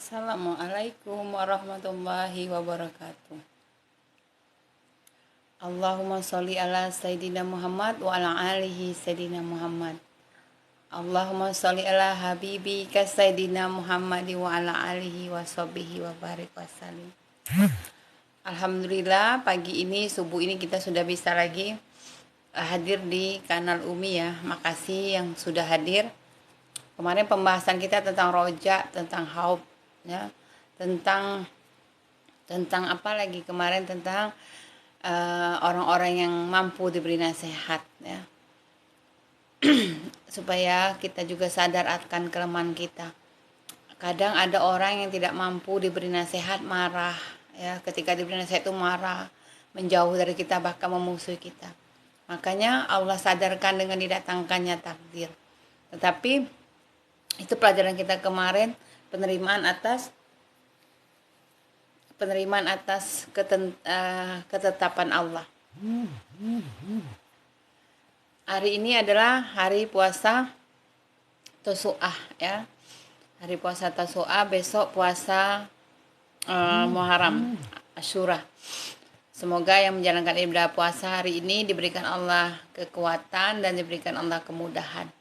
Assalamualaikum warahmatullahi wabarakatuh. Allahumma sholli ala Sayyidina Muhammad wa ala alihi Sayyidina Muhammad. Allahumma sholli ala habibika Sayyidina Muhammad wa ala alihi wa sahbihi wa barik wasallim. Alhamdulillah, pagi ini, subuh ini kita sudah bisa lagi hadir di kanal Umi ya. Makasih yang sudah hadir. Kemarin pembahasan kita tentang roja, tentang haub ya, tentang apa lagi kemarin, tentang orang-orang yang mampu diberi nasihat ya, supaya kita juga sadar akan kelemahan kita. Kadang ada orang yang tidak mampu diberi nasihat, marah ya, ketika diberi nasihat itu marah, menjauh dari kita, bahkan memusuhi kita. Makanya Allah sadarkan dengan didatangkannya takdir. Tetapi itu pelajaran kita kemarin, penerimaan atas ketetapan Allah. Hari ini adalah hari puasa Tasu'ah ya. Hari puasa Tasu'ah, besok puasa Muharram, Asyura. Semoga yang menjalankan ibadah puasa hari ini diberikan Allah kekuatan dan diberikan Allah kemudahan.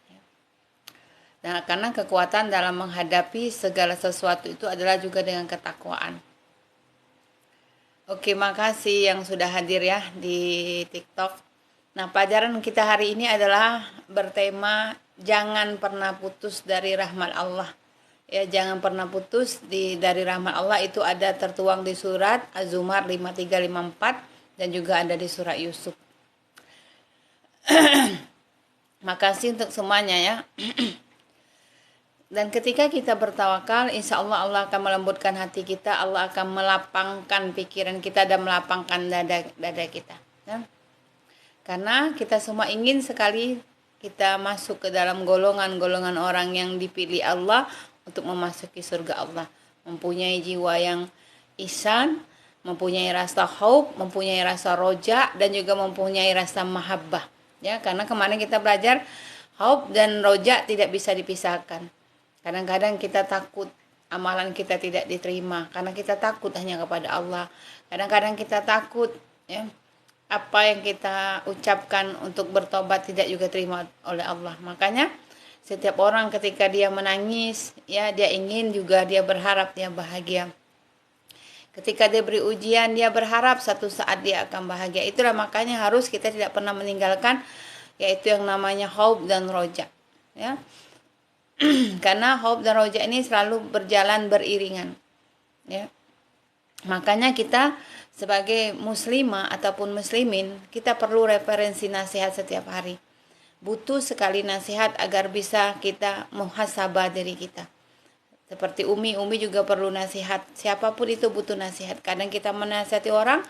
Nah, karena kekuatan dalam menghadapi segala sesuatu itu adalah juga dengan ketakwaan. Oke, makasih yang sudah hadir ya di TikTok. Nah, pelajaran kita hari ini adalah bertema jangan pernah putus dari rahmat Allah. Ya, jangan pernah putus dari rahmat Allah, itu ada tertuang di surat Az-Zumar 53-54 dan juga ada di surat Yusuf. Makasih untuk semuanya ya. Dan ketika kita bertawakal, insya Allah Allah akan melembutkan hati kita, Allah akan melapangkan pikiran kita dan melapangkan dada kita. Ya? Karena kita semua ingin sekali kita masuk ke dalam golongan-golongan orang yang dipilih Allah untuk memasuki surga Allah. Mempunyai jiwa yang ihsan, mempunyai rasa khauf, mempunyai rasa roja, dan juga mempunyai rasa mahabbah. Ya, karena kemarin kita belajar khauf dan roja tidak bisa dipisahkan. Kadang-kadang kita takut amalan kita tidak diterima karena kita takut hanya kepada Allah. Kadang-kadang kita takut ya, apa yang kita ucapkan untuk bertobat tidak juga terima oleh Allah. Makanya setiap orang ketika dia menangis ya, dia ingin juga, dia berharap dia bahagia. Ketika dia beri ujian, dia berharap satu saat dia akan bahagia. Itulah makanya harus kita tidak pernah meninggalkan yaitu yang namanya khauf dan roja ya. Karena khauf dan roja ini selalu berjalan beriringan ya. Makanya kita sebagai muslimah ataupun muslimin, kita perlu referensi nasihat setiap hari. Butuh sekali nasihat agar bisa kita muhasabah diri kita. Seperti Umi juga perlu nasihat. Siapapun itu butuh nasihat. Kadang kita menasihati orang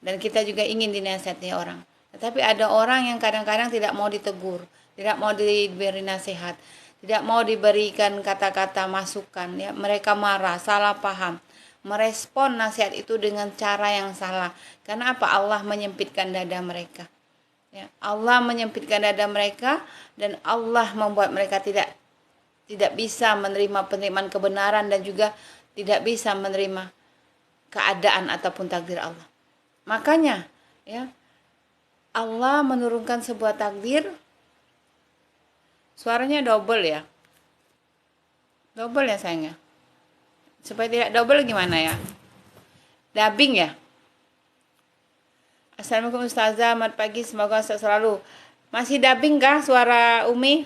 dan kita juga ingin dinasihati orang. Tetapi ada orang yang kadang-kadang tidak mau ditegur, tidak mau diberi nasihat, tidak mau diberikan kata-kata masukan ya. Mereka marah, salah paham, merespon nasihat itu dengan cara yang salah. Karena apa? Allah menyempitkan dada mereka ya. Allah menyempitkan dada mereka dan Allah membuat mereka tidak bisa menerima penerimaan kebenaran dan juga tidak bisa menerima keadaan ataupun takdir Allah. Makanya ya, Allah menurunkan sebuah takdir. Suaranya double ya. Double ya sayangnya. Supaya tidak double gimana ya? Dubbing ya. Assalamualaikum Ustazah, selamat pagi, semoga sehat selalu. Masih dubbing kah suara Umi?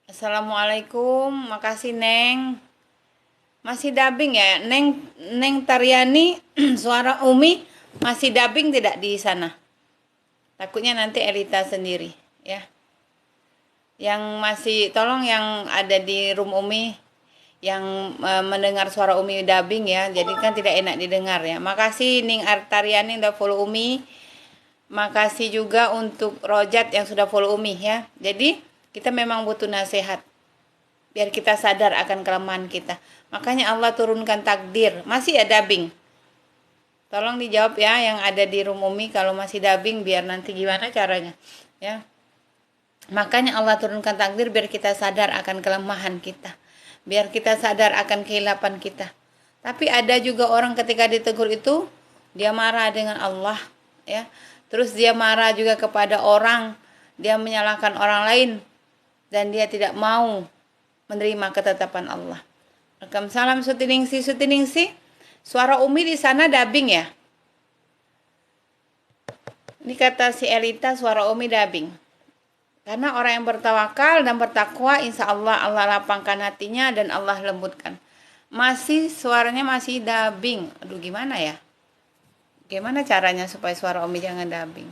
Assalamualaikum, makasih Neng. Masih dubbing ya? Neng Taryani, suara Umi masih dubbing tidak di sana? Takutnya nanti Elita sendiri ya. Yang masih, tolong yang ada di room Umi yang mendengar suara Umi dubbing ya. Jadi kan tidak enak didengar ya. Makasih Ning Artariani udah follow Umi. Makasih juga untuk Rojat yang sudah follow Umi ya. Jadi kita memang butuh nasihat biar kita sadar akan kelemahan kita. Makanya Allah turunkan takdir. Masih ya dubbing? Tolong dijawab ya yang ada di room Umi kalau masih dubbing, biar nanti gimana caranya ya. Makanya Allah turunkan takdir biar kita sadar akan kelemahan kita, biar kita sadar akan kehilapan kita. Tapi ada juga orang ketika ditegur itu dia marah dengan Allah, ya. Terus dia marah juga kepada orang, dia menyalahkan orang lain dan dia tidak mau menerima ketetapan Allah. Waalaikumsalam Sutiningsi. Suara Umi di sana dubbing ya? Ini kata si Elita, suara Umi dubbing. Karena orang yang bertawakal dan bertakwa, insya Allah Allah lapangkan hatinya dan Allah lembutkan. Masih suaranya masih dubbing. Aduh gimana ya? Gimana caranya supaya suara Umi jangan dubbing?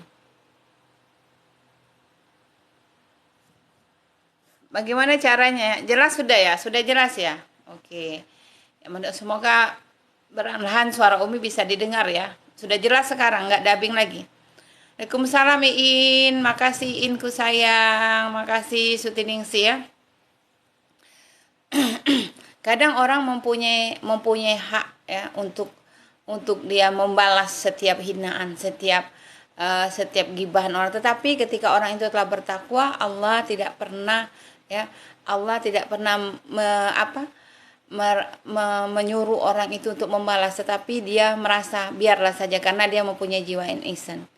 Bagaimana caranya? Jelas sudah ya? Sudah jelas ya? Oke. Semoga perlahan suara Umi bisa didengar ya. Sudah jelas sekarang, nggak dubbing lagi. Waalaikumsalam Iin, makasih Iinku sayang, makasih Sutiningsi ya. Kadang orang mempunyai hak ya untuk dia membalas setiap hinaan, setiap gibahan orang. Tetapi ketika orang itu telah bertakwa, Allah tidak pernah menyuruh orang itu untuk membalas, tetapi dia merasa biarlah saja karena dia mempunyai jiwa ihsan.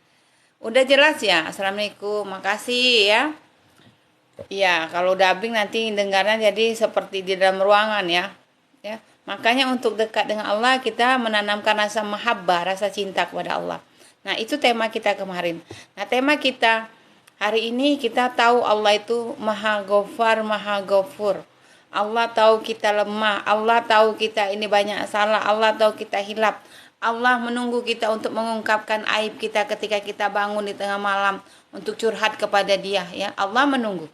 Udah jelas ya? Assalamualaikum, makasih ya. Ya, kalau dubbing nanti dengarnya jadi seperti di dalam ruangan ya. Ya, makanya untuk dekat dengan Allah kita menanamkan rasa mahabbah, rasa cinta kepada Allah. Nah, itu tema kita kemarin. Nah, tema kita hari ini kita tahu Allah itu Maha Ghafar, Maha Ghafur. Allah tahu kita lemah, Allah tahu kita ini banyak salah, Allah tahu kita hilaf. Allah menunggu kita untuk mengungkapkan aib kita ketika kita bangun di tengah malam untuk curhat kepada Dia ya. Allah menunggu.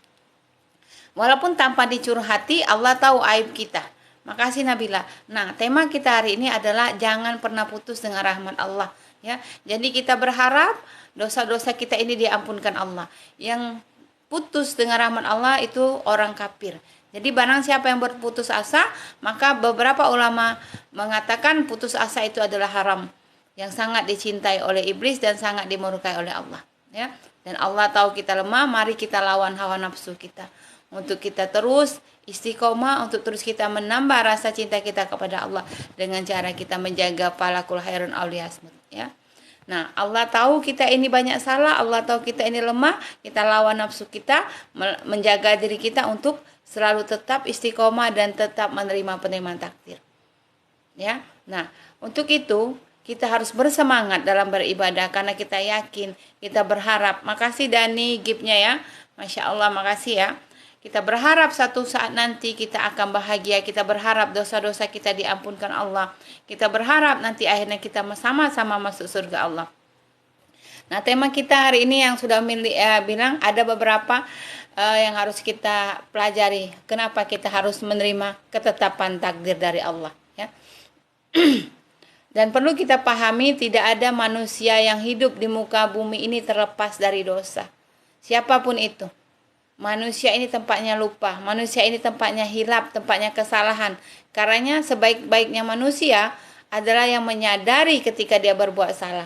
Walaupun tanpa dicurhati, Allah tahu aib kita. Makasih Nabila. Nah, tema kita hari ini adalah jangan pernah putus dengan rahmat Allah ya. Jadi kita berharap dosa-dosa kita ini diampunkan Allah. Yang putus dengan rahmat Allah itu orang kafir. Jadi barang siapa yang berputus asa, maka beberapa ulama mengatakan putus asa itu adalah haram, yang sangat dicintai oleh iblis dan sangat dimurkai oleh Allah ya. Dan Allah tahu kita lemah, mari kita lawan hawa nafsu kita untuk kita terus istiqomah, untuk terus kita menambah rasa cinta kita kepada Allah dengan cara kita menjaga falakul khairun awliyasmut ya. Nah, Allah tahu kita ini banyak salah, Allah tahu kita ini lemah, kita lawan nafsu kita, menjaga diri kita untuk selalu tetap istiqomah dan tetap menerima penerimaan takdir. Ya. Nah, untuk itu kita harus bersemangat dalam beribadah karena kita yakin, kita berharap. Makasih Dani gipnya ya. Masya Allah, makasih ya. Kita berharap satu saat nanti kita akan bahagia. Kita berharap dosa-dosa kita diampunkan Allah. Kita berharap nanti akhirnya kita sama-sama masuk surga Allah. Nah, tema kita hari ini yang sudah bilang ada beberapa yang harus kita pelajari. Kenapa kita harus menerima ketetapan takdir dari Allah ya. Dan perlu kita pahami tidak ada manusia yang hidup di muka bumi ini terlepas dari dosa. Siapapun itu. Manusia ini tempatnya lupa, manusia ini tempatnya hilaf, tempatnya kesalahan. Karenanya sebaik-baiknya manusia adalah yang menyadari ketika dia berbuat salah.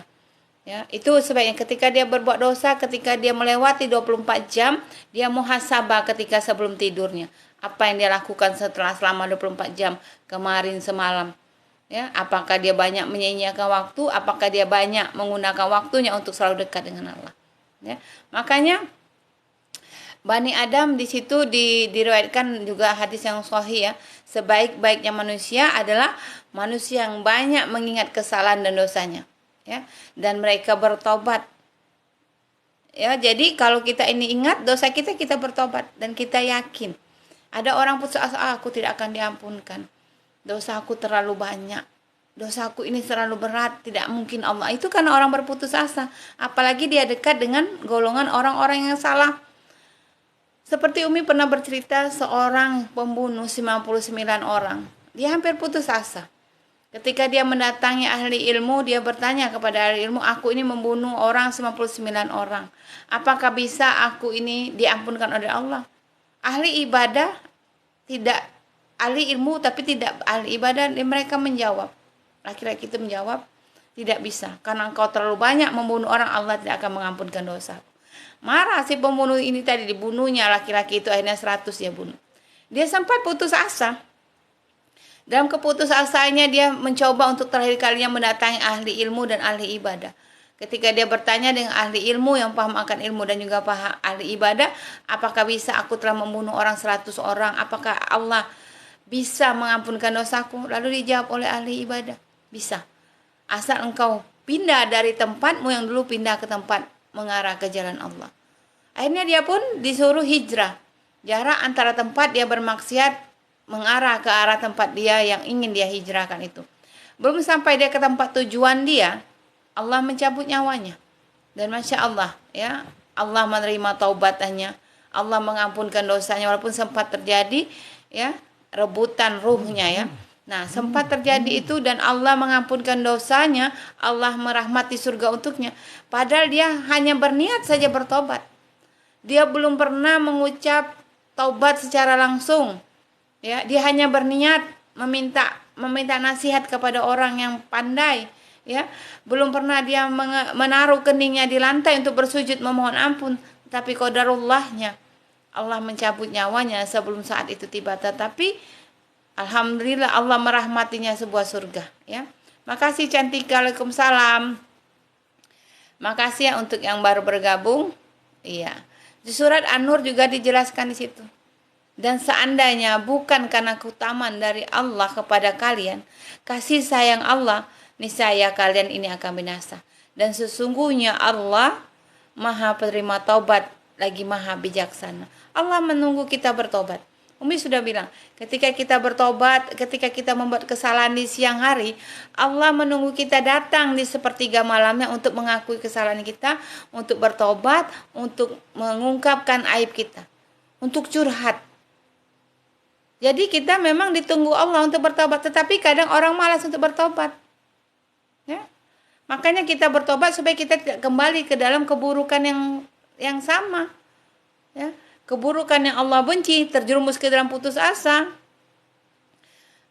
Ya, itu sebaiknya ketika dia berbuat dosa, ketika dia melewati 24 jam, dia muhasabah ketika sebelum tidurnya. Apa yang dia lakukan selama 24 jam kemarin semalam. Ya, apakah dia banyak menyia-nyiakan waktu, apakah dia banyak menggunakan waktunya untuk selalu dekat dengan Allah. Ya, makanya Bani Adam di situ diriwayatkan juga hadis yang sahih ya. Sebaik-baiknya manusia adalah manusia yang banyak mengingat kesalahan dan dosanya, ya. Dan mereka bertobat. Ya, jadi kalau kita ini ingat dosa kita, kita bertobat dan kita yakin. Ada orang putus asa, aku tidak akan diampunkan. Dosa aku terlalu banyak. Dosa aku ini terlalu berat, tidak mungkin Allah. Itu karena orang berputus asa. Apalagi dia dekat dengan golongan orang-orang yang salah. Seperti Umi pernah bercerita seorang pembunuh 99 orang. Dia hampir putus asa. Ketika dia mendatangi ahli ilmu, dia bertanya kepada ahli ilmu, aku ini membunuh orang 99 orang. Apakah bisa aku ini diampunkan oleh Allah? Ahli ibadah tidak, ahli ilmu tapi tidak ahli ibadah, mereka menjawab. Laki-laki itu menjawab, tidak bisa. Karena engkau terlalu banyak membunuh orang, Allah tidak akan mengampunkan dosa. Marah si pembunuh ini tadi, dibunuhnya laki-laki itu, akhirnya 100 dia bunuh. Dia sempat putus asa. Dalam keputusasanya dia mencoba untuk terakhir kalinya mendatangi ahli ilmu dan ahli ibadah. Ketika dia bertanya dengan ahli ilmu yang paham akan ilmu dan juga paham ahli ibadah, apakah bisa aku telah membunuh orang 100 orang? Apakah Allah bisa mengampunkan dosaku? Lalu dijawab oleh ahli ibadah, bisa. Asal engkau pindah dari tempatmu yang dulu pindah ke tempat mengarah ke jalan Allah. Akhirnya dia pun disuruh hijrah. Jarak antara tempat dia bermaksiat mengarah ke arah tempat dia yang ingin dia hijrahkan itu. Belum sampai dia ke tempat tujuan dia, Allah mencabut nyawanya. Dan Masya Allah, ya, Allah menerima taubatannya. Allah mengampunkan dosanya walaupun sempat terjadi, ya, rebutan ruhnya, ya. Nah, sempat terjadi itu dan Allah mengampunkan dosanya, Allah merahmati surga untuknya. Padahal dia hanya berniat saja bertobat. Dia belum pernah mengucap taubat secara langsung. Ya, dia hanya berniat meminta nasihat kepada orang yang pandai, ya. Belum pernah dia menaruh keningnya di lantai untuk bersujud memohon ampun, tapi qadarullahnya Allah mencabut nyawanya sebelum saat itu tiba. Tetapi alhamdulillah Allah merahmatinya sebuah surga, ya. Makasih Cantika, Waalaikumsalam. Makasih ya untuk yang baru bergabung. Iya. Di surat An-Nur juga dijelaskan di situ. Dan seandainya bukan karena keutamaan dari Allah kepada kalian, kasih sayang Allah, niscaya kalian ini akan binasa. Dan sesungguhnya Allah Maha penerima taubat lagi Maha bijaksana. Allah menunggu kita bertobat. Umi sudah bilang, ketika kita bertobat, ketika kita membuat kesalahan di siang hari, Allah menunggu kita datang di sepertiga malamnya untuk mengakui kesalahan kita, untuk bertobat, untuk mengungkapkan aib kita, untuk curhat. Jadi kita memang ditunggu Allah untuk bertobat, tetapi kadang orang malas untuk bertobat. Ya. Makanya kita bertobat supaya kita tidak kembali ke dalam keburukan yang sama. Ya. Keburukan yang Allah benci, terjerumus ke dalam putus asa.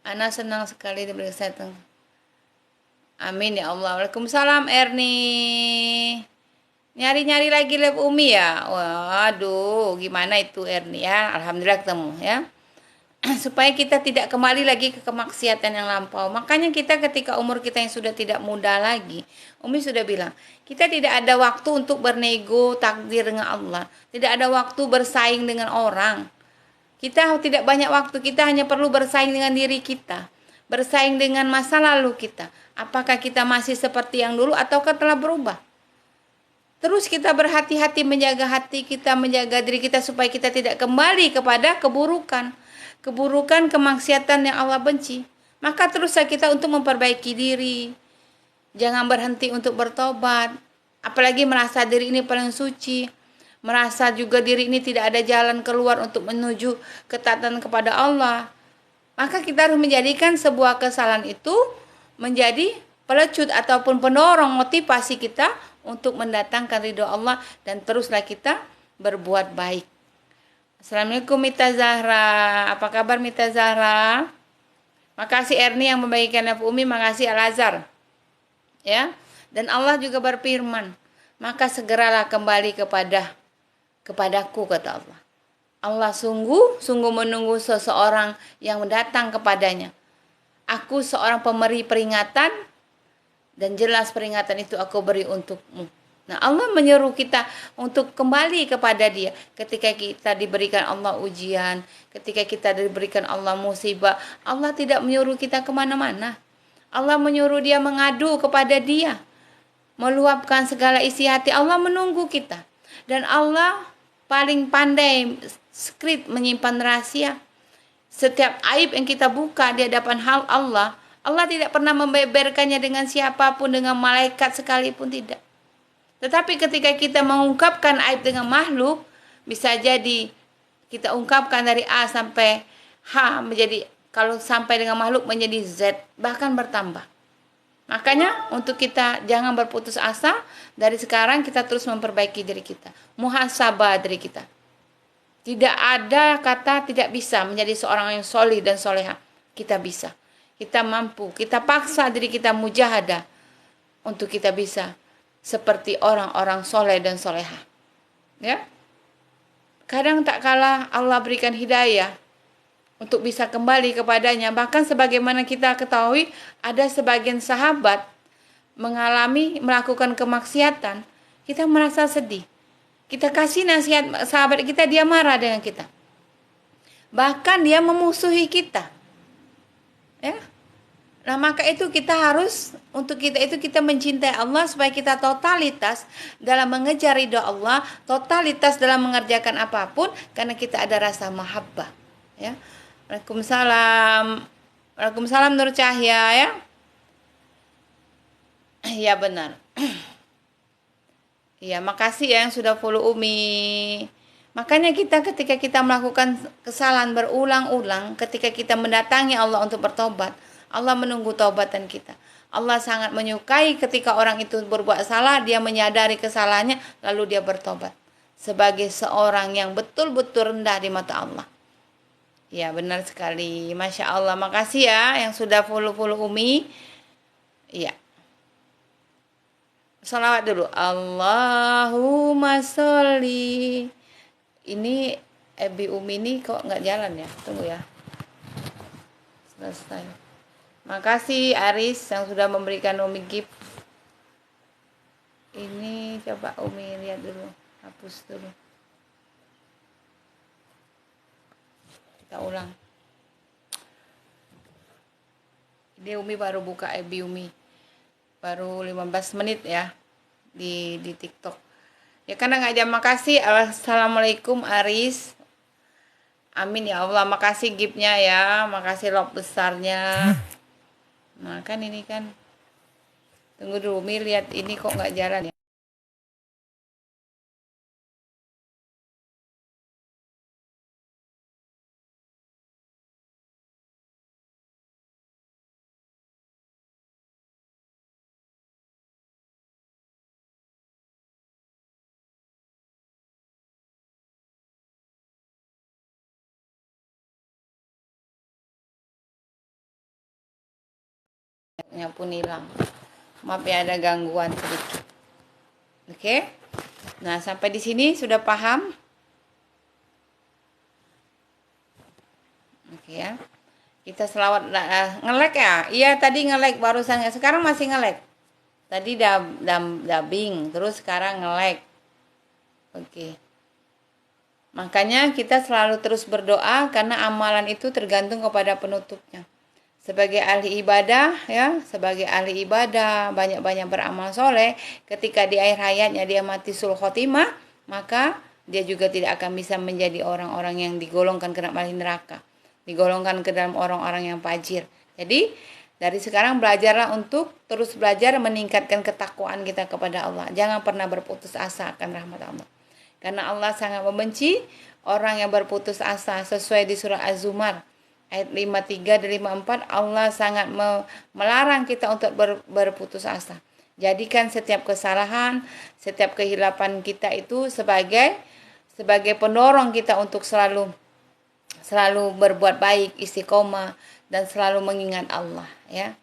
Ana senang sekali diberi kesehatan. Amin ya Allah. Waalaikumsalam Erni. Nyari-nyari lagi live Umi ya. Waduh, gimana itu Erni ya? Alhamdulillah ketemu ya. Supaya kita tidak kembali lagi ke kemaksiatan yang lampau. Makanya kita ketika umur kita yang sudah tidak muda lagi, Umi sudah bilang, kita tidak ada waktu untuk bernego takdir dengan Allah. Tidak ada waktu bersaing dengan orang. Kita tidak banyak waktu, kita hanya perlu bersaing dengan diri kita. Bersaing dengan masa lalu kita. Apakah kita masih seperti yang dulu ataukah telah berubah? Terus kita berhati-hati menjaga hati kita, menjaga diri kita supaya kita tidak kembali kepada keburukan kemaksiatan yang Allah benci. Maka teruslah kita untuk memperbaiki diri. Jangan berhenti untuk bertobat. Apalagi merasa diri ini paling suci. Merasa juga diri ini tidak ada jalan keluar untuk menuju ketaatan kepada Allah. Maka kita harus menjadikan sebuah kesalahan itu menjadi pelecut ataupun pendorong motivasi kita untuk mendatangkan ridho Allah. Dan teruslah kita berbuat baik. Assalamualaikum Mita Zahra. Apa kabar Mita Zahra? Makasih Erni yang membagikan live Umi. Makasih Al-Azhar. Ya. Dan Allah juga berfirman, maka segeralah kembali kepadaku, kata Allah. Allah sungguh menunggu seseorang yang datang kepadanya. Aku seorang pemberi peringatan dan jelas peringatan itu aku beri untukmu. Nah, Allah menyuruh kita untuk kembali kepada Dia ketika kita diberikan Allah ujian, ketika kita diberikan Allah musibah. Allah tidak menyuruh kita kemana-mana. Allah menyuruh dia mengadu kepada Dia, meluapkan segala isi hati. Allah menunggu kita. Dan Allah paling pandai skrip menyimpan rahasia. Setiap aib yang kita buka di hadapan Allah, Allah tidak pernah membeberkannya dengan siapapun, dengan malaikat sekalipun tidak. Tetapi ketika kita mengungkapkan aib dengan makhluk, bisa jadi kita ungkapkan dari A sampai H menjadi, kalau sampai dengan makhluk menjadi Z, bahkan bertambah. Makanya untuk kita jangan berputus asa, dari sekarang kita terus memperbaiki diri kita. Muhasabah diri kita. Tidak ada kata tidak bisa menjadi seorang yang solih dan soleha. Kita bisa. Kita mampu. Kita paksa diri kita mujahadah untuk kita bisa seperti orang-orang soleh dan soleha. Ya. Kadang tak kalah Allah berikan hidayah untuk bisa kembali kepadanya. Bahkan sebagaimana kita ketahui, ada sebagian sahabat melakukan kemaksiatan, kita merasa sedih. Kita kasih nasihat sahabat kita, dia marah dengan kita. Bahkan dia memusuhi kita. Ya. Nah, maka itu kita harus, untuk kita itu kita mencintai Allah supaya kita totalitas dalam mengejar ridho Allah, totalitas dalam mengerjakan apapun karena kita ada rasa mahabbah, ya. Waalaikumsalam. Waalaikumsalam Nur Cahya, ya. Ya benar. Ya, makasih ya yang sudah follow Umi. Makanya kita ketika kita melakukan kesalahan berulang-ulang, ketika kita mendatangi Allah untuk bertobat, Allah menunggu taubatan kita. Allah sangat menyukai ketika orang itu berbuat salah, dia menyadari kesalahannya, lalu dia bertobat. Sebagai seorang yang betul-betul rendah di mata Allah. Ya, benar sekali. Masya Allah. Makasih ya yang sudah follow-follow Umi. Iya. Salawat dulu. Allahumma sholli. Ini Ebi Umi ini kok nggak jalan ya? Tunggu ya. Selesai. Makasih Aris yang sudah memberikan Umi gift. Ini coba Umi lihat dulu. Hapus dulu. Kita ulang. Ini Umi baru buka Ebi Umi. Baru 15 menit ya di TikTok. Ya karena nggak jam. Makasih. Assalamualaikum Aris. Amin ya Allah. Makasih giftnya ya. Makasih love besarnya. Nah kan ini kan. Tunggu dulu Umi lihat ini kok nggak jalan ya. Ya pun hilang. Maaf ya ada gangguan sedikit. Oke. Nah, sampai di sini sudah paham? Oke ya. Kita selawat nge-lag ya. Iya, tadi nge-lag barusan. Sekarang masih nge-lag. Tadi dubbing, terus sekarang nge-lag. Oke. Makanya kita selalu terus berdoa karena amalan itu tergantung kepada penutupnya. Sebagai ahli ibadah ya, sebagai ahli ibadah banyak-banyak beramal soleh, ketika di akhir hayatnya dia mati sul khotimah, maka dia juga tidak akan bisa menjadi orang-orang yang digolongkan ke dalam neraka, digolongkan ke dalam orang-orang yang fajir. Jadi dari sekarang belajarlah untuk terus belajar meningkatkan ketakwaan kita kepada Allah. Jangan pernah berputus asa akan rahmat Allah. Karena Allah sangat membenci orang yang berputus asa, sesuai di surah Az-Zumar ayat 53 dan 54, Allah sangat melarang kita untuk berputus asa. Jadikan setiap kesalahan, setiap kehilapan kita itu sebagai pendorong kita untuk selalu berbuat baik, istiqomah dan selalu mengingat Allah ya.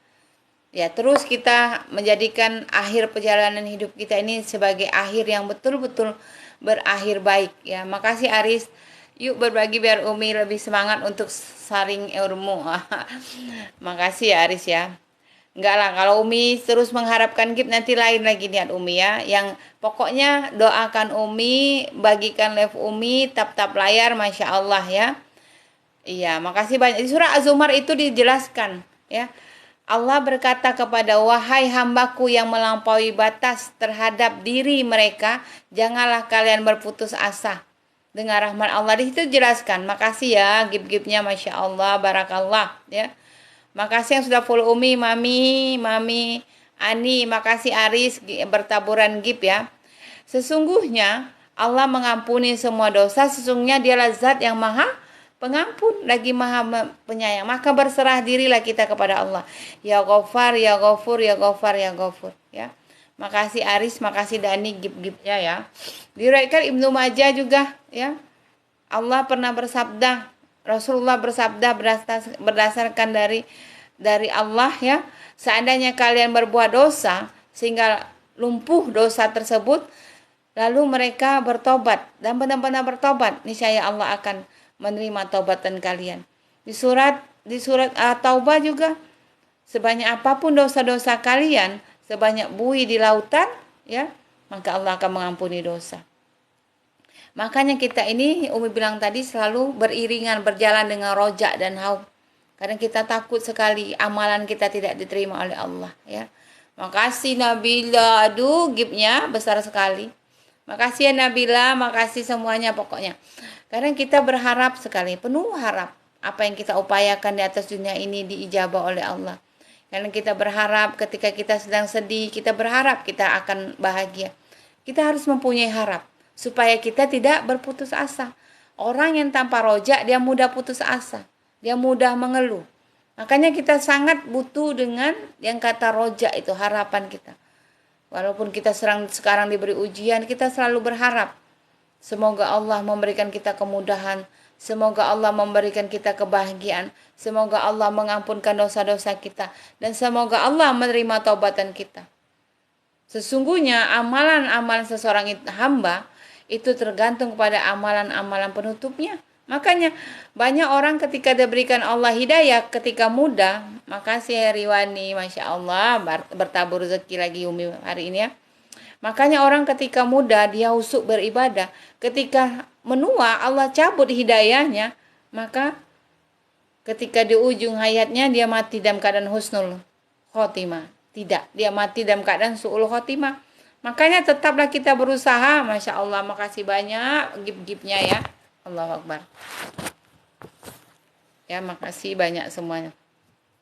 Ya, terus kita menjadikan akhir perjalanan hidup kita ini sebagai akhir yang betul-betul berakhir baik ya. Makasih Aris. Yuk berbagi biar Umi lebih semangat untuk saring ilmu. Makasih ya Aris ya. Enggak lah, kalau Umi terus mengharapkan gift nanti lain lagi niat Umi ya. Yang pokoknya doakan Umi, bagikan live Umi, tap-tap layar, Masya Allah ya. Iya, makasih banyak. Di surah Az-Zumar itu dijelaskan ya. Allah berkata kepada wahai hambaku yang melampaui batas terhadap diri mereka, janganlah kalian berputus asa dengan rahmat Allah. Di situ jelaskan. Makasih ya gift-giftnya, Masya Allah, barakallah ya. Makasih yang sudah follow Umi, Mami Ani, makasih Aris bertaburan gift ya. Sesungguhnya Allah mengampuni semua dosa, sesungguhnya Dialah Zat yang Maha Pengampun lagi Maha Penyayang. Maka berserah dirilah kita kepada Allah. Ya Ghafar, ya Ghafur, ya Ghafar, ya Ghafur ya. Makasih Aris, makasih Dani gift-giftnya ya. Diriwayatkan Ibnu Majah juga ya. Allah pernah bersabda, Rasulullah bersabda berdasarkan dari Allah ya. Seandainya kalian berbuat dosa sehingga lumpuh dosa tersebut, lalu mereka bertobat dan benar-benar bertobat, niscaya Allah akan menerima taubatan kalian. Di surat Taubah juga, sebanyak apapun dosa-dosa kalian, sebanyak buih di lautan, ya, maka Allah akan mengampuni dosa. Makanya kita ini, Umi bilang tadi, selalu beriringan berjalan dengan rojak dan haub. Kadang kita takut sekali amalan kita tidak diterima oleh Allah, ya. Makasih Nabila, aduh gipnya besar sekali. Makasih ya Nabila, makasih semuanya pokoknya. Kadang kita berharap sekali, penuh harap apa yang kita upayakan di atas dunia ini diijabah oleh Allah. Karena kita berharap ketika kita sedang sedih, kita berharap kita akan bahagia. Kita harus mempunyai harap supaya kita tidak berputus asa. Orang yang tanpa rojak dia mudah putus asa, dia mudah mengeluh. Makanya kita sangat butuh dengan yang kata rojak itu, harapan kita. Walaupun kita sekarang diberi ujian, kita selalu berharap semoga Allah memberikan kita kemudahan, semoga Allah memberikan kita kebahagiaan, semoga Allah mengampunkan dosa-dosa kita, dan semoga Allah menerima taubatan kita. Sesungguhnya amalan-amalan seseorang hamba itu tergantung kepada amalan-amalan penutupnya. Makanya banyak orang ketika diberikan Allah hidayah ketika muda, makasih ya Riwani, Masya Allah bertabur rezeki lagi Umi hari ini ya. Makanya orang ketika muda dia usuk beribadah, ketika menua Allah cabut hidayahnya, maka ketika di ujung hayatnya dia mati dalam keadaan husnul khotimah. Tidak, dia mati dalam keadaan su'ul khotimah. Makanya tetaplah kita berusaha. Masya Allah, makasih banyak gip-gipnya ya. Allahu Akbar. Ya, makasih banyak semuanya.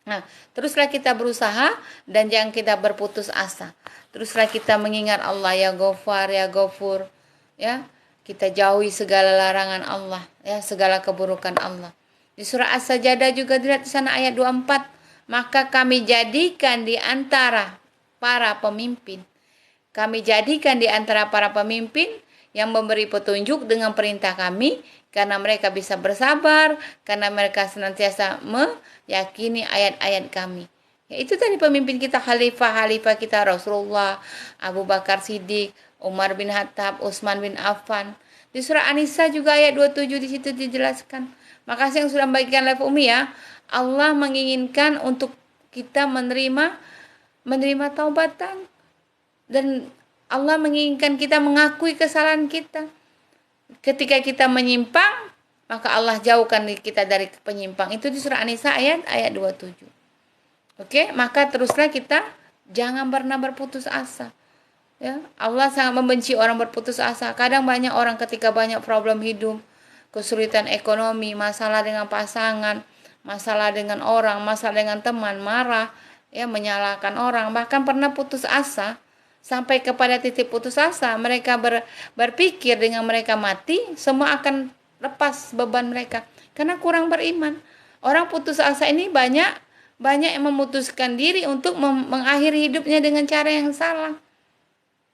Nah, teruslah kita berusaha dan jangan kita berputus asa. Teruslah kita mengingat Allah, ya Ghafar, ya Ghafur. Ya, kita jauhi segala larangan Allah, ya, segala keburukan Allah. Di surah As-Sajdah juga dilihat di sana ayat 24. Maka kami jadikan di antara para pemimpin. Kami jadikan di antara para pemimpin yang memberi petunjuk dengan perintah kami, karena mereka bisa bersabar, karena mereka senantiasa meyakini ayat-ayat kami. Ya, itu tadi pemimpin kita, khalifah-khalifah kita, Rasulullah, Abu Bakar Siddiq, Umar bin Khattab, Utsman bin Affan. Di surah An-Nisa juga ayat 27 di situ dijelaskan. Makasih yang sudah membagikan live Umi ya. Allah menginginkan untuk kita menerima taubatan, dan Allah menginginkan kita mengakui kesalahan kita. Ketika kita menyimpang, maka Allah jauhkan kita dari penyimpang. Itu di surah An-Nisa ayat 27. Oke, maka teruslah kita jangan pernah berputus asa. Ya, Allah sangat membenci orang berputus asa. Kadang banyak orang ketika banyak problem hidup, kesulitan ekonomi, masalah dengan pasangan, masalah dengan orang, masalah dengan teman, marah, ya, menyalahkan orang, bahkan pernah putus asa. Sampai kepada titik putus asa, mereka berpikir dengan mereka mati, semua akan lepas beban mereka. Karena kurang beriman. Orang putus asa ini banyak yang memutuskan diri untuk mengakhiri hidupnya dengan cara yang salah.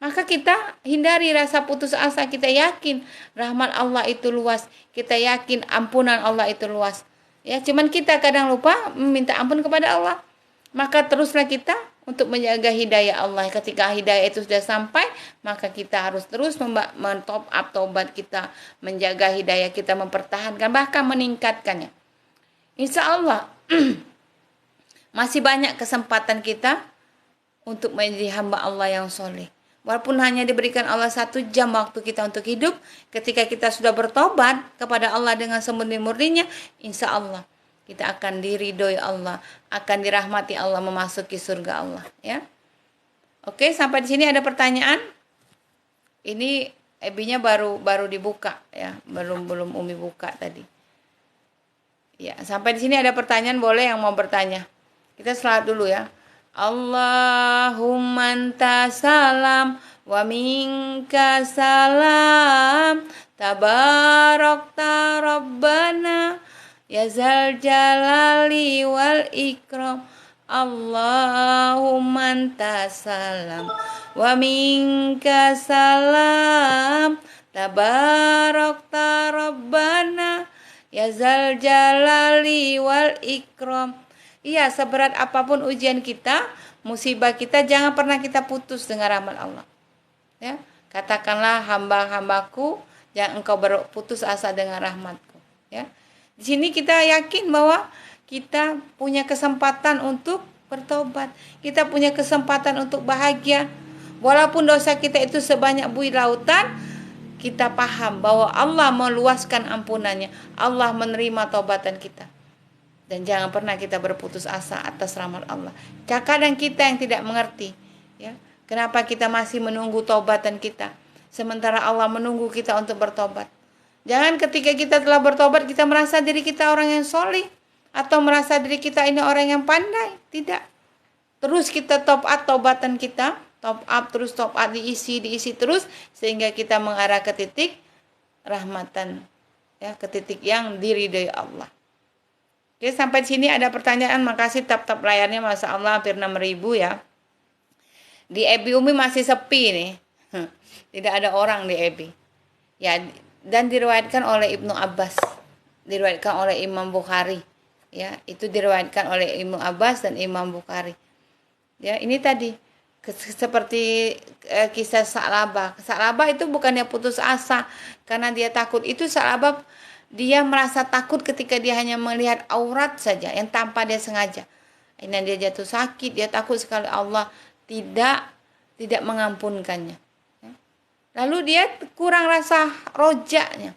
Maka kita hindari rasa putus asa, kita yakin rahmat Allah itu luas, kita yakin ampunan Allah itu luas. Ya, cuman kita kadang lupa meminta ampun kepada Allah. Maka teruslah kita untuk menjaga hidayah Allah. Ketika hidayah itu sudah sampai, maka kita harus terus men-top up taubat kita, menjaga hidayah kita, mempertahankan, bahkan meningkatkannya. Insya Allah masih banyak kesempatan kita untuk menjadi hamba Allah yang soleh. Walaupun hanya diberikan Allah 1 jam waktu kita untuk hidup, ketika kita sudah bertobat kepada Allah dengan semurni-murninya, insya Allah kita akan diridhoi Allah, akan dirahmati Allah, memasuki surga Allah, ya. Oke, sampai di sini ada pertanyaan? Ini EB-nya baru dibuka ya, belum Umi buka tadi. Ya, sampai di sini ada pertanyaan, boleh yang mau bertanya. Kita salat dulu ya. Allahumma anta salam wa minka salam, tabarakta rabbana ya zal jalali wal ikram. Allahumma anta salam wa minka salam, tabarakta rabbana ya zal jalali wal ikram. Iya, seberat apapun ujian kita, musibah kita, jangan pernah kita putus dengan rahmat Allah. Ya, Katakanlah hamba-hambaku yang engkau berputus asa dengan rahmatku. Ya. Di sini kita yakin bahwa kita punya kesempatan untuk bertobat. Kita punya kesempatan untuk bahagia. Walaupun dosa kita itu sebanyak buih lautan, kita paham bahwa Allah meluaskan ampunannya. Allah menerima taubatan kita. Dan jangan pernah kita berputus asa atas rahmat Allah. Kadang kita yang tidak mengerti, ya. Kenapa kita masih menunggu taubatan kita, sementara Allah menunggu kita untuk bertobat. Jangan ketika kita telah bertobat kita merasa diri kita orang yang soleh atau merasa diri kita ini orang yang pandai. Tidak. Terus kita top up taubatan kita, top up terus, top up diisi terus sehingga kita mengarah ke titik rahmatan, ya, ke titik yang diridhoi Allah. Oke, sampai sini ada pertanyaan. Makasih tap-tap layarnya, Masya Allah hampir 6.000 ya. Di EBI Umi masih sepi nih. Tidak ada orang di EBI. Ya, dan diriwayatkan oleh Ibnu Abbas, diriwayatkan oleh Imam Bukhari, ya, itu diriwayatkan oleh Ibnu Abbas dan Imam Bukhari. Ya, ini tadi seperti kisah Sa'labah. Sa'labah itu bukannya putus asa karena dia takut. Itu Sa'labah dia merasa takut ketika dia hanya melihat aurat saja yang tanpa dia sengaja. Ini dia jatuh sakit, dia takut sekali Allah tidak mengampunkannya. Lalu dia kurang rasa rojaknya,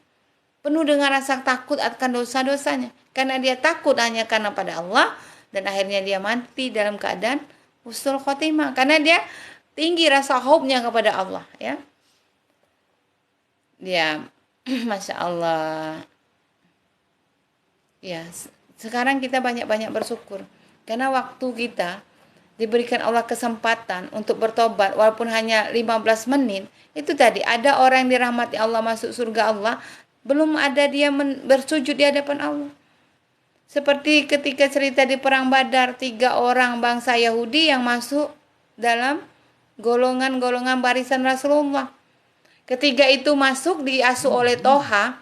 penuh dengan rasa takut akan dosa-dosanya. Karena dia takut hanya karena pada Allah, dan akhirnya dia mati dalam keadaan husnul khotimah. Karena dia tinggi rasa hope-nya kepada Allah. Ya, dia, Masya Allah. Ya, sekarang kita banyak-banyak bersyukur. Karena waktu kita diberikan Allah kesempatan untuk bertobat walaupun hanya 15 menit. Itu tadi, ada orang yang dirahmati Allah masuk surga Allah, belum ada dia bersujud di hadapan Allah. Seperti ketika cerita di perang Badar, 3 orang bangsa Yahudi yang masuk dalam golongan-golongan barisan Rasulullah. Ketiga itu masuk diasuh oleh Toha,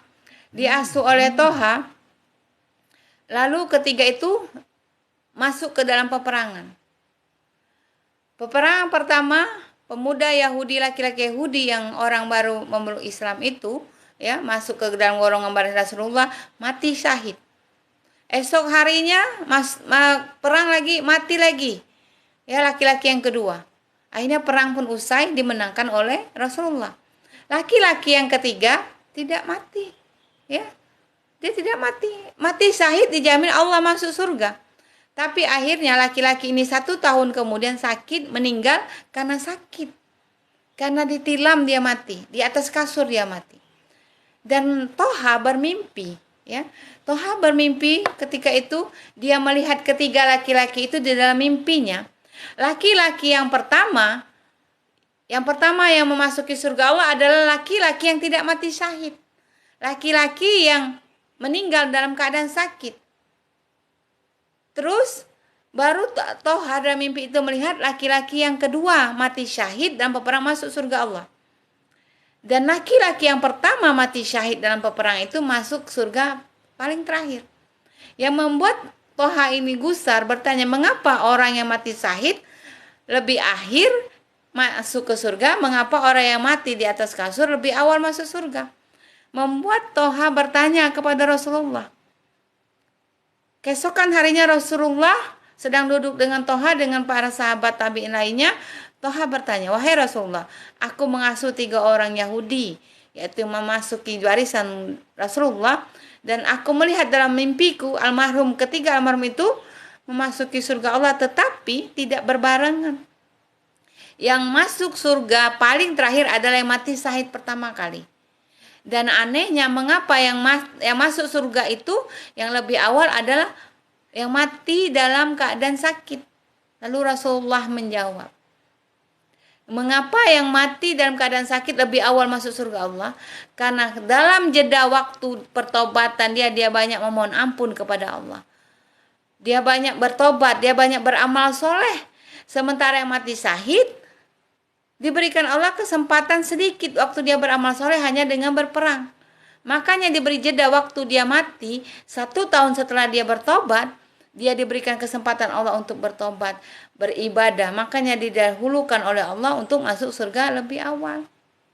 lalu ketiga itu masuk ke dalam peperangan. Peperangan pertama, pemuda Yahudi, laki-laki Yahudi yang orang baru memeluk Islam itu, ya, masuk ke dalam golongan barisan Rasulullah, mati syahid. Esok harinya perang lagi, mati lagi. Ya, laki-laki yang kedua. Akhirnya perang pun usai, dimenangkan oleh Rasulullah. Laki-laki yang ketiga tidak mati. Ya. Dia tidak mati. Mati syahid dijamin Allah masuk surga. Tapi akhirnya laki-laki ini 1 tahun kemudian sakit, meninggal karena sakit. Karena ditilam dia mati, di atas kasur dia mati. Dan Toha bermimpi, ya. Toha bermimpi ketika itu dia melihat ketiga laki-laki itu di dalam mimpinya. Laki-laki yang pertama yang memasuki surga Allah adalah laki-laki yang tidak mati syahid. Laki-laki yang meninggal dalam keadaan sakit. Terus baru Toha dalam mimpi itu melihat laki-laki yang kedua mati syahid dan peperang masuk surga Allah. Dan laki-laki yang pertama mati syahid dalam peperang itu masuk surga paling terakhir. Yang membuat Toha ini gusar bertanya, mengapa orang yang mati syahid lebih akhir masuk ke surga, mengapa orang yang mati di atas kasur lebih awal masuk surga? Membuat Toha bertanya kepada Rasulullah. Keesokan harinya Rasulullah sedang duduk dengan Toha dengan para sahabat tabi'in lainnya. Toha bertanya, wahai Rasulullah, aku mengasuh 3 orang Yahudi, yaitu memasuki warisan Rasulullah, dan aku melihat dalam mimpiku ketiga almarhum itu memasuki surga Allah, tetapi tidak berbarengan. Yang masuk surga paling terakhir adalah yang mati syahid pertama kali. Dan anehnya, mengapa yang masuk surga itu yang lebih awal adalah yang mati dalam keadaan sakit? Lalu Rasulullah menjawab, mengapa yang mati dalam keadaan sakit lebih awal masuk surga Allah? Karena dalam jeda waktu pertobatan dia banyak memohon ampun kepada Allah. Dia banyak bertobat, dia banyak beramal soleh. Sementara yang mati syahid diberikan Allah kesempatan sedikit waktu dia beramal soleh hanya dengan berperang. Makanya diberi jeda waktu dia mati, 1 tahun setelah dia bertobat, dia diberikan kesempatan Allah untuk bertobat, beribadah. Makanya didahulukan oleh Allah untuk masuk surga lebih awal.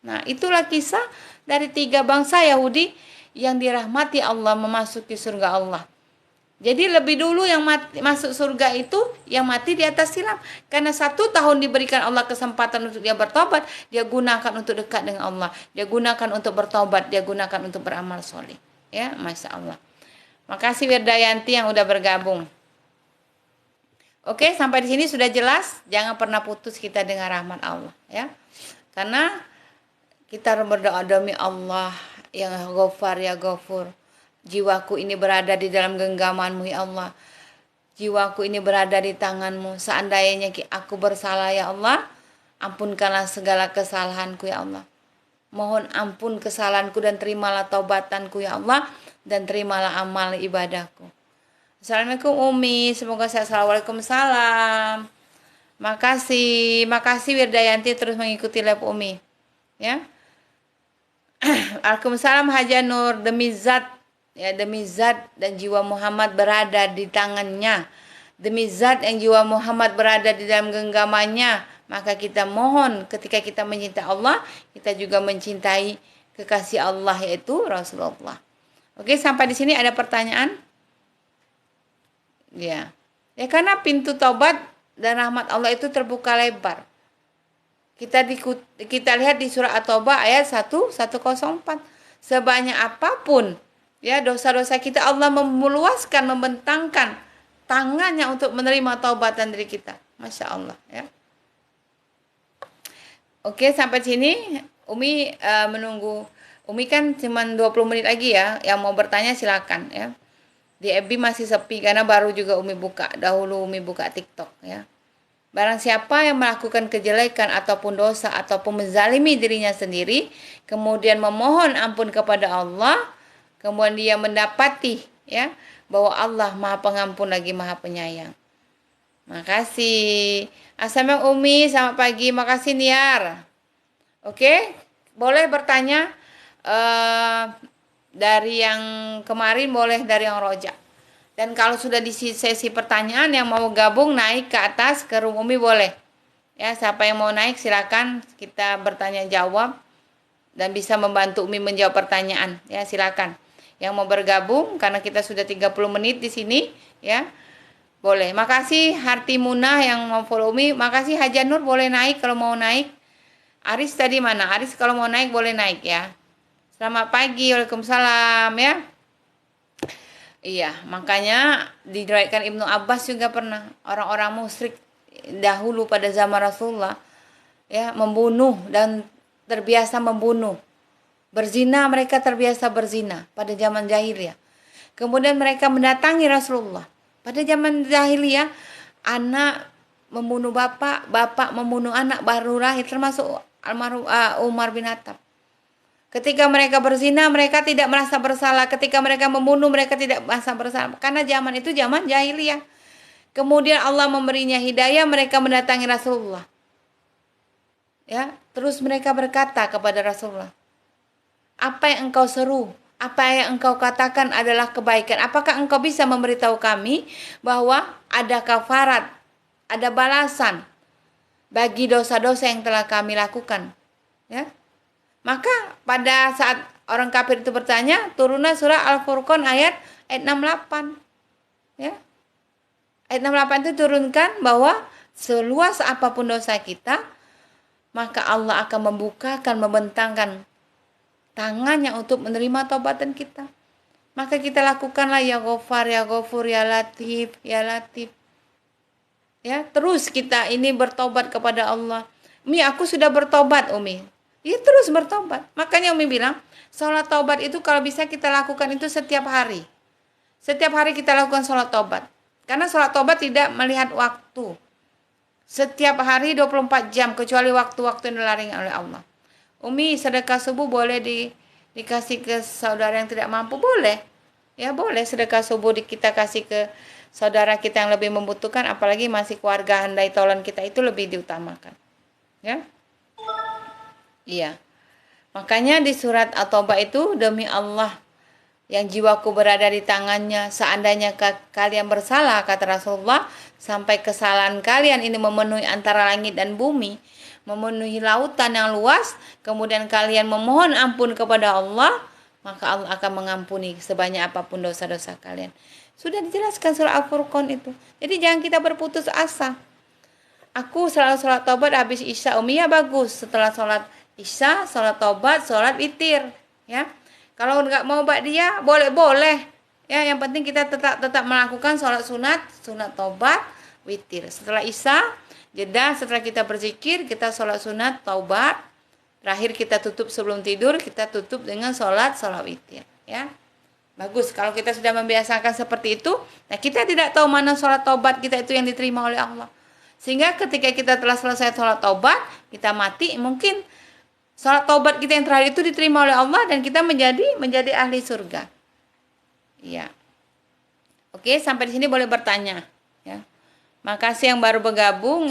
Nah, itulah kisah dari 3 bangsa Yahudi yang dirahmati Allah memasuki surga Allah. Jadi lebih dulu yang masuk surga itu yang mati di atas Islam. Karena 1 tahun diberikan Allah kesempatan untuk dia bertobat, dia gunakan untuk dekat dengan Allah. Dia gunakan untuk bertobat, dia gunakan untuk beramal soleh. Ya, Masya Allah. Makasih Wirdayanti yang udah bergabung. Oke, sampai di sini sudah jelas. Jangan pernah putus kita dengan rahmat Allah. Ya, karena kita berdoa demi Allah yang Ghafar ya Ghafur. Jiwaku ini berada di dalam genggaman-Mu ya Allah. Jiwaku ini berada di tangan-Mu. Seandainya aku bersalah ya Allah, ampunkanlah segala kesalahanku ya Allah. Mohon ampun kesalahanku dan terimalah taubatanku ya Allah. Dan terimalah amal ibadahku. Assalamualaikum Umi. Semoga sehat. Waalaikumsalam. Makasih Wirdayanti terus mengikuti live Umi. Ya. Waalaikumsalam Haja Nur. Demi zat dan jiwa Muhammad berada di tangannya. Demi zat yang jiwa Muhammad berada di dalam genggamannya, maka kita mohon ketika kita mencintai Allah, kita juga mencintai kekasih Allah yaitu Rasulullah. Oke, sampai di sini ada pertanyaan? Ya. Ya, karena pintu taubat dan rahmat Allah itu terbuka lebar. Kita lihat di surah At-Taubah ayat 104. Sebanyak apapun ya dosa-dosa kita, Allah meluaskan, membentangkan tangannya untuk menerima taubatan dari kita. Masya Allah ya. Oke, sampai sini Umi menunggu. Umi kan cuma 20 menit lagi ya. Yang mau bertanya silakan ya. Di FB masih sepi karena baru juga Umi buka. Dahulu Umi buka TikTok ya. Barang siapa yang melakukan kejelekan ataupun dosa ataupun menzalimi dirinya sendiri, kemudian memohon ampun kepada Allah, kemudian dia mendapati ya bahwa Allah Maha Pengampun lagi Maha Penyayang. Makasih. Assalamualaikum Umi, selamat pagi. Makasih Niar. Oke, boleh bertanya dari yang kemarin, boleh dari yang Roja. Dan kalau sudah di sesi pertanyaan yang mau gabung naik ke atas ke room Umi boleh. Ya, siapa yang mau naik silakan kita bertanya jawab dan bisa membantu Umi menjawab pertanyaan. Ya, silakan. Yang mau bergabung karena kita sudah 30 menit di sini ya. Boleh. Makasih Harti Munah yang mau follow Umi. Makasih Haja Nur boleh naik kalau mau naik. Aris tadi mana? Aris kalau mau naik boleh naik ya. Selamat pagi. Waalaikumsalam ya. Iya, makanya diriwayatkan Ibnu Abbas juga pernah orang-orang musyrik dahulu pada zaman Rasulullah ya membunuh dan terbiasa membunuh. Berzina, mereka terbiasa berzina pada zaman jahiliyah. Kemudian mereka mendatangi Rasulullah. Pada zaman jahiliyah, anak membunuh bapak, bapak membunuh anak baru lahir, termasuk almarhum Umar bin Khattab. Ketika mereka berzina, mereka tidak merasa bersalah. Ketika mereka membunuh, mereka tidak merasa bersalah. Karena zaman itu zaman jahiliyah. Kemudian Allah memberinya hidayah, mereka mendatangi Rasulullah. Ya, terus mereka berkata kepada Rasulullah, apa yang engkau seru, apa yang engkau katakan adalah kebaikan. Apakah engkau bisa memberitahu kami bahwa ada kafarat, ada balasan bagi dosa-dosa yang telah kami lakukan? Ya. Maka pada saat orang kafir itu bertanya, turunlah surah Al-Furqan ayat 68. Ya. Ayat 68 itu turunkan bahwa seluas apapun dosa kita, maka Allah akan membukakan, membentangkan tangannya untuk menerima taubatan kita. Maka kita lakukanlah ya Ghafar, ya Ghafur, ya Latif, ya Latif. Ya, terus kita ini bertobat kepada Allah. Umi, aku sudah bertobat, Umi. Ya terus bertobat. Makanya Umi bilang, sholat taubat itu kalau bisa kita lakukan itu setiap hari. Setiap hari kita lakukan sholat taubat. Karena sholat taubat tidak melihat waktu. Setiap hari 24 jam, kecuali waktu-waktu yang dilarang oleh Allah. Umi, sedekah subuh boleh dikasih ke saudara yang tidak mampu? Boleh. Ya boleh, sedekah subuh kita kasih ke saudara kita yang lebih membutuhkan. Apalagi masih keluarga handai taulan kita, itu lebih diutamakan. Ya. Iya. Makanya di surat At-Taubah itu, demi Allah yang jiwaku berada di tangannya, seandainya kalian bersalah, kata Rasulullah, sampai kesalahan kalian ini memenuhi antara langit dan bumi, memenuhi lautan yang luas, kemudian kalian memohon ampun kepada Allah, maka Allah akan mengampuni sebanyak apapun dosa-dosa kalian. Sudah dijelaskan surah Al-Furqan itu. Jadi jangan kita berputus asa. Aku selalu sholat taubat habis Isya, Umi, ya bagus. Setelah sholat Isya, sholat taubat, sholat witir, ya. Kalau nggak mau ba'diyah, boleh. Ya, yang penting kita tetap melakukan sholat sunat taubat, witir. Setelah Isya, jeda, setelah kita berzikir, kita sholat sunat taubat. Terakhir kita tutup sebelum tidur, kita tutup dengan sholat witir, ya. Bagus kalau kita sudah membiasakan seperti itu. Nah, kita tidak tahu mana sholat taubat kita itu yang diterima oleh Allah. Sehingga ketika kita telah selesai sholat taubat, kita mati, mungkin sholat taubat kita yang terakhir itu diterima oleh Allah dan kita menjadi ahli surga. Iya. Oke, sampai di sini boleh bertanya, ya. Makasih yang baru bergabung,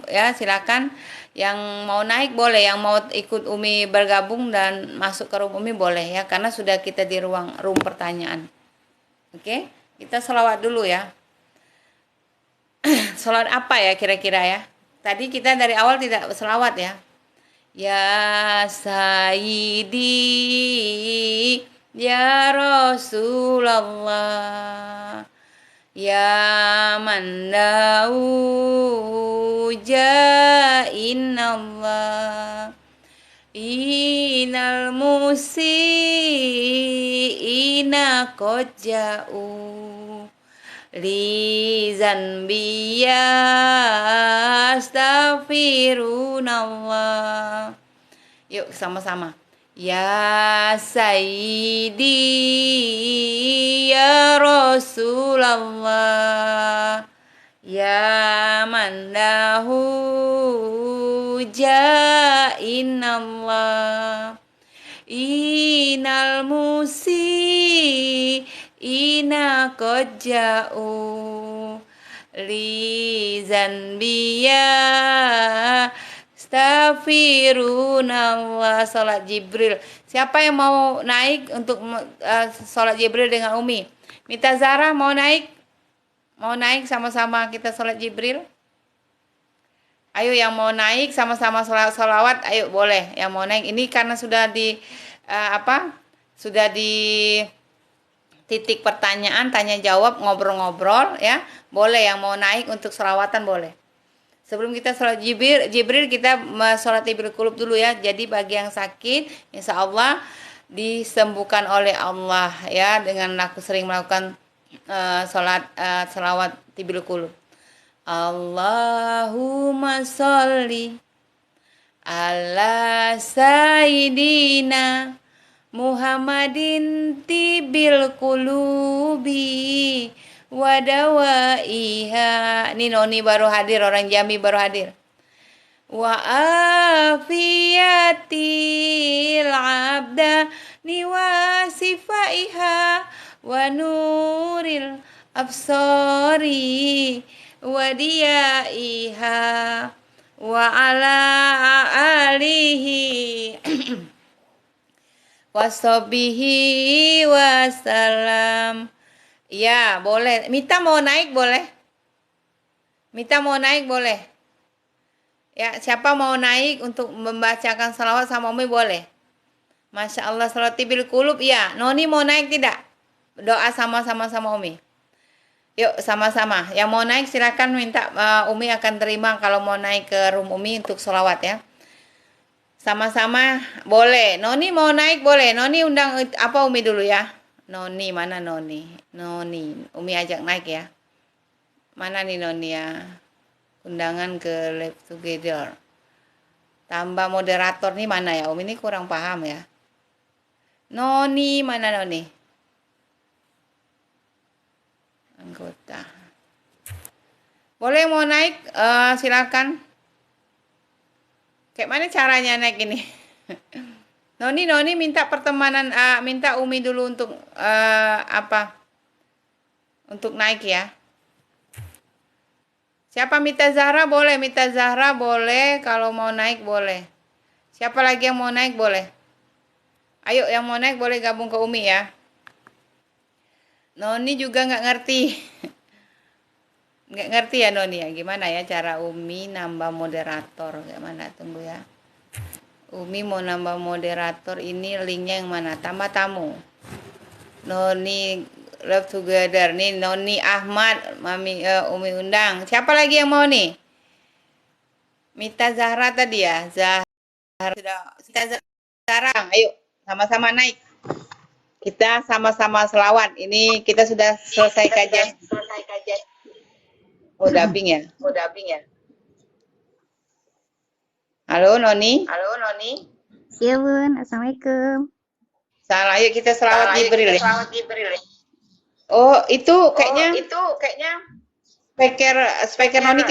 ya silakan. Yang mau naik boleh, yang mau ikut Umi bergabung dan masuk ke room Umi boleh, ya, karena sudah kita di room pertanyaan. Oke, kita sholawat dulu, ya. Sholawat apa ya kira-kira, ya? Tadi kita dari awal tidak sholawat, ya. Ya Sayyidi, ya Rasulullah, ya Mandau Ja'inallah, Inal musi'ina qad ja'u li zanbiya astaghfirunallah. Yuk sama-sama. Ya Sayyidi, ya Rasulullah, ya Mandahu Ja'inallah, Inal musi'ina qad ja'u li zanbiya astaghfirunallah. Salat Jibril. Siapa yang mau naik untuk salat Jibril dengan Umi? Mita Zara mau naik? Mau naik sama-sama kita salat Jibril? Ayo yang mau naik sama-sama sholawat, ayo boleh. Yang mau naik ini karena sudah di sudah di titik pertanyaan, tanya jawab, ngobrol-ngobrol, ya. Boleh yang mau naik untuk sholawatan boleh. Sebelum kita sholat Jibril kita sholat Jibril Qulub dulu, ya. Jadi bagi yang sakit, insya Allah disembuhkan oleh Allah, ya, dengan aku sering melakukan sholawat Jibril Qulub. Allahumma sholli ala Sayyidina Muhammadin tibil qulubi wadawaiha. Ini Noni baru hadir, orang Jambi baru hadir. Wa afiyatil abda niwasifaiha wa nuril absari wa diyaiha wa ala alihi wasobihi wasalam. Ya, boleh. Mita mau naik boleh? Mita mau naik boleh? Ya, siapa mau naik untuk membacakan salawat sama Umi boleh? Masya Allah, salat Tibil Qulub, ya. Noni mau naik tidak? Doa sama-sama sama Umi. Yuk, sama-sama. Yang mau naik silakan minta, Umi akan terima kalau mau naik ke room Umi untuk salawat, ya. Sama-sama boleh. Noni mau naik boleh. Noni undang apa Umi dulu, ya. Noni, mana Noni? Noni, Umi ajak naik, ya. Mana nih Noni, ya? Undangan ke Live Together. Tambah moderator nih mana, ya? Umi ini kurang paham, ya. Noni, mana Noni? Anggota. Boleh mau naik? Silakan. Kayak mana caranya naik ini? Noni minta pertemanan, minta Umi dulu untuk untuk naik, ya. Siapa? Mita Zahra boleh, Mita Zahra boleh, kalau mau naik boleh. Siapa lagi yang mau naik boleh? Ayo yang mau naik boleh gabung ke Umi, ya. Noni juga nggak ngerti. Nggak ngerti ya Noni ya, gimana ya cara Umi nambah moderator? Gimana? Tunggu ya. Umi mau nambah moderator, ini linknya yang mana? Tambah tamu. Noni Love Together nih, Noni Ahmad, Mami Umi undang. Siapa lagi yang mau nih? Mita Zahra tadi ya, Zahra sudah. Mita Zahra, ayo sama-sama naik. Kita sama-sama selawat. Ini kita sudah selesai kajian. Oh, dubbing ya? Halo Noni. Iya Bun, Assalamualaikum. Salah, ayo kita selawat Jibril ya. Oh, itu kayaknya speaker Noni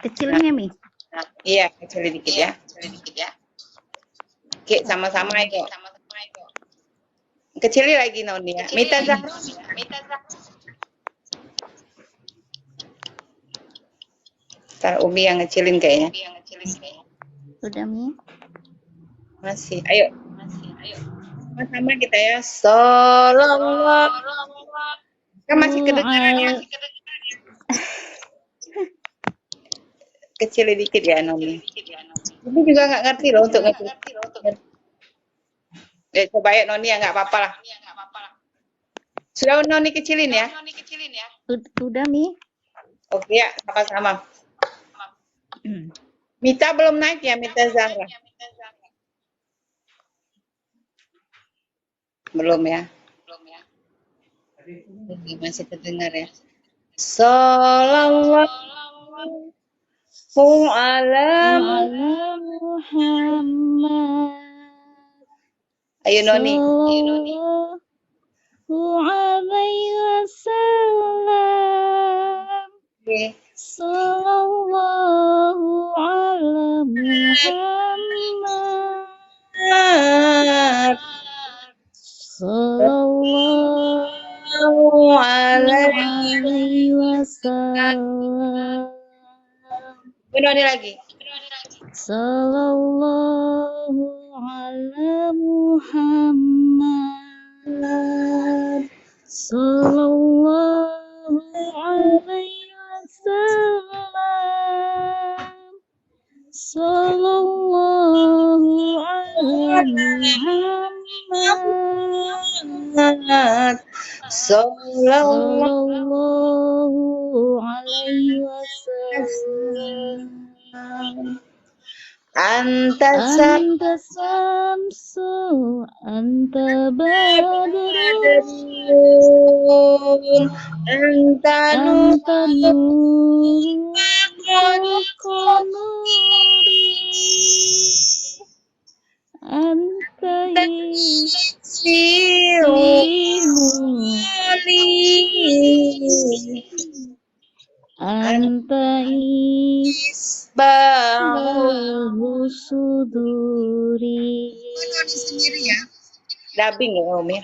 Kecilnya Mi. iya, kecil dikit ya. Oke, sama-sama ayo. Kecil lagi Noni ya. Mita Zahra. Ntar Umi yang ngecilin kayaknya. Udah Mi. Masih. Ayo. Sama-sama kita ya. Sallallahu. Kan masih kedengaran ya. Kecil dikit ya Noni. Ini juga nggak ngerti loh untuk ngecil. Ya, coba ya Noni ya, nggak apa-apa lah. Sudah Noni kecilin ya. Udah Mi. Oke ya, sama-sama. Mita belum naik ya, Mita Zahra. Belum ya. Masih terdengar ya. Sallallahu ala Muhammad. Ayo Noni. Sallallahu alaihi wasallam. Oke. Sallallahu ala Muhammad. Sallallahu alaihi wasallam. Noni lagi. Sallallahu ala Muhammad. Sallallahu alaihi wasallam. Sallallahu ala Muhammad. Sallallahu alaihi wasallam. Anta samsu, anta badrun, anta nurun, anta anta isbahu suduri. sendiri ya. Dubbing ya Umi.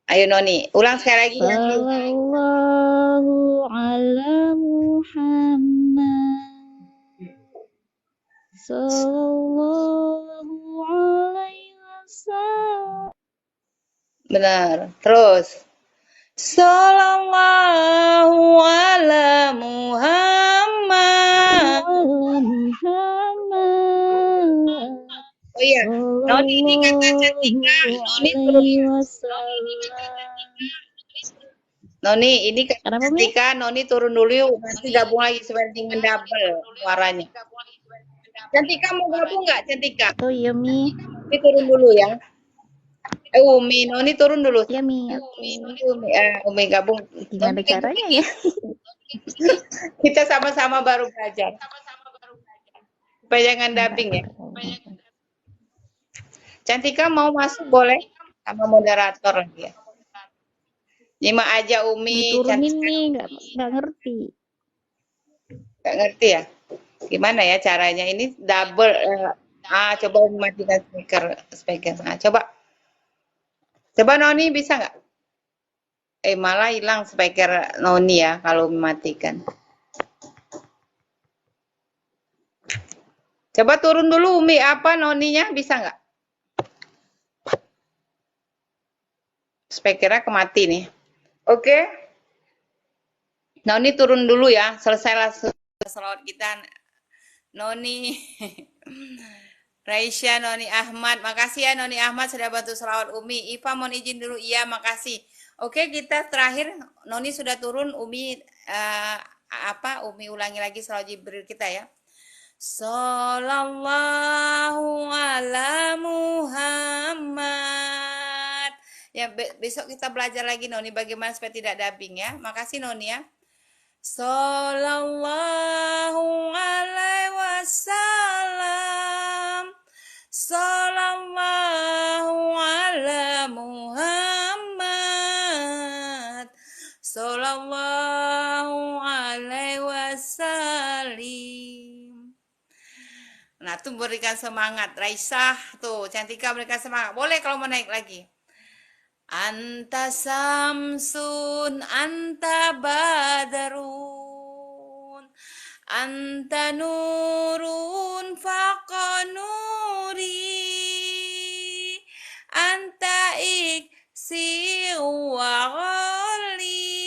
Ayo Noni, ulang sekali lagi. Sallallahu ala Muhammad. Sallallahu alaihi wasallam. Benar. Terus. Sallallahu ala Muhammad. Oh iya, Noni ini kata Cantika. Noni ini kata Cantika. Noni turun dulu yuk. Nanti gabung lagi supaya dengan double suaranya. Cantika mau gabung nggak Cantika? Oh iya Mi. Ini turun dulu ya. Umi, Noni turun dulu. Iya Mi. Umi gabung. Gimana caranya ya? Kita sama-sama baru belajar. Supaya jangan dubbing ya. Cantika mau masuk boleh sama moderator ya. Nyimak aja Umi. Diturunin nih, nggak ngerti. Nggak ngerti ya? Gimana ya caranya? Ini double. Coba Umi matikan speaker. Coba Noni bisa nggak? Malah hilang speaker Noni ya kalau mematikan. Coba turun dulu Umi, apa Noninya bisa nggak? Speakernya kemati nih. Oke. Noni turun dulu ya. Selesailah selawat kita. Noni. Raisya, Noni Ahmad. Makasih ya Noni Ahmad sudah bantu selawat Umi. Iva mohon izin dulu. Iya, makasih. Oke, kita terakhir Noni sudah turun. Umi Umi ulangi lagi selawat Jibril kita ya. Sallallahu ala Muhammad. Ya, besok kita belajar lagi Noni bagaimana supaya tidak dubbing ya. Makasih Noni ya. Sallallahu alaihi wasallam. Sallallahu ala Muhammad. Sallallahu alaihi wasallim. Nah, tuh berikan semangat. Raisah, tuh, Cantika berikan semangat. Boleh kalau mau naik lagi. Anta samsun, anta badarun, anta nurun faqanuri, anta iksi wa ghali,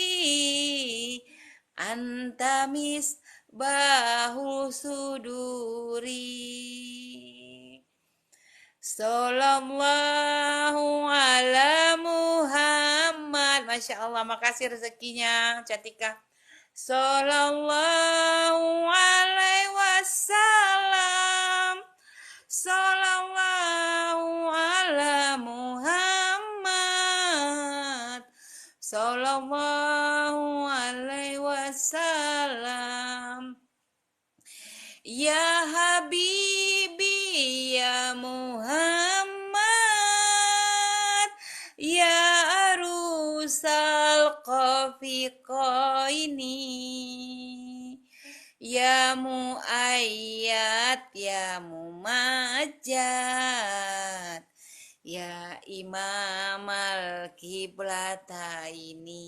anta misbahu suduri. Sallallahu ala Muhammad. Masya Allah, makasih rezekinya, Cantika. Sallallahu alaihi wasallam. Sallallahu ala Muhammad. Sallallahu alaihi wasallam. Ya Habibi ya Muhammad ya arusal qafiqaini ya muayyad ya mumajjad ya imamal kiblataini.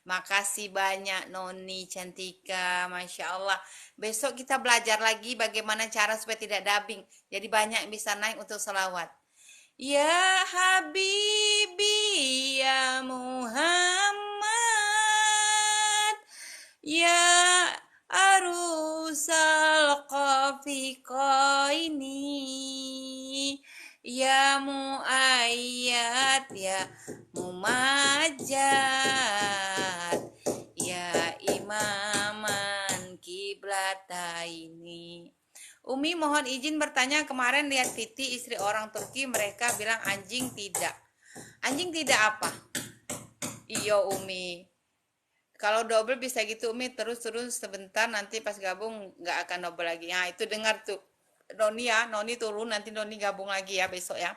Makasih banyak Noni Cantika, Masya Allah. Besok kita belajar lagi bagaimana cara supaya tidak dubbing. Jadi banyak yang bisa naik untuk selawat. Ya Habibi ya Muhammad ya arusal qafiqaini ya muayyad ya mumajjad ya imaman kiblataini. Umi mohon izin bertanya, kemarin lihat Titi istri orang Turki, mereka bilang anjing tidak. Anjing tidak apa? Iyo Umi. Kalau double bisa gitu Umi, terus sebentar nanti pas gabung nggak akan double lagi. Nah itu dengar tuh Noni ya, Noni turun nanti Noni gabung lagi ya besok ya.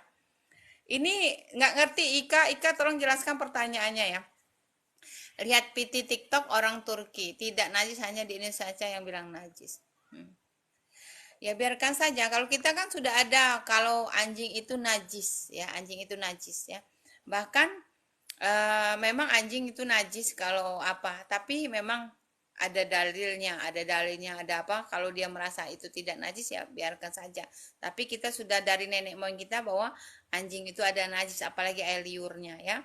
Ini nggak ngerti Ika tolong jelaskan pertanyaannya ya. Lihat PT TikTok orang Turki, tidak najis, hanya di Indonesia saja yang bilang najis. Ya biarkan saja. Kalau kita kan sudah ada kalau anjing itu najis ya, anjing itu najis ya. Bahkan memang anjing itu najis kalau apa, tapi memang ada dalilnya, ada apa? Kalau dia merasa itu tidak najis ya biarkan saja. Tapi kita sudah dari nenek moyang kita bahwa anjing itu ada najis, apalagi air liurnya ya.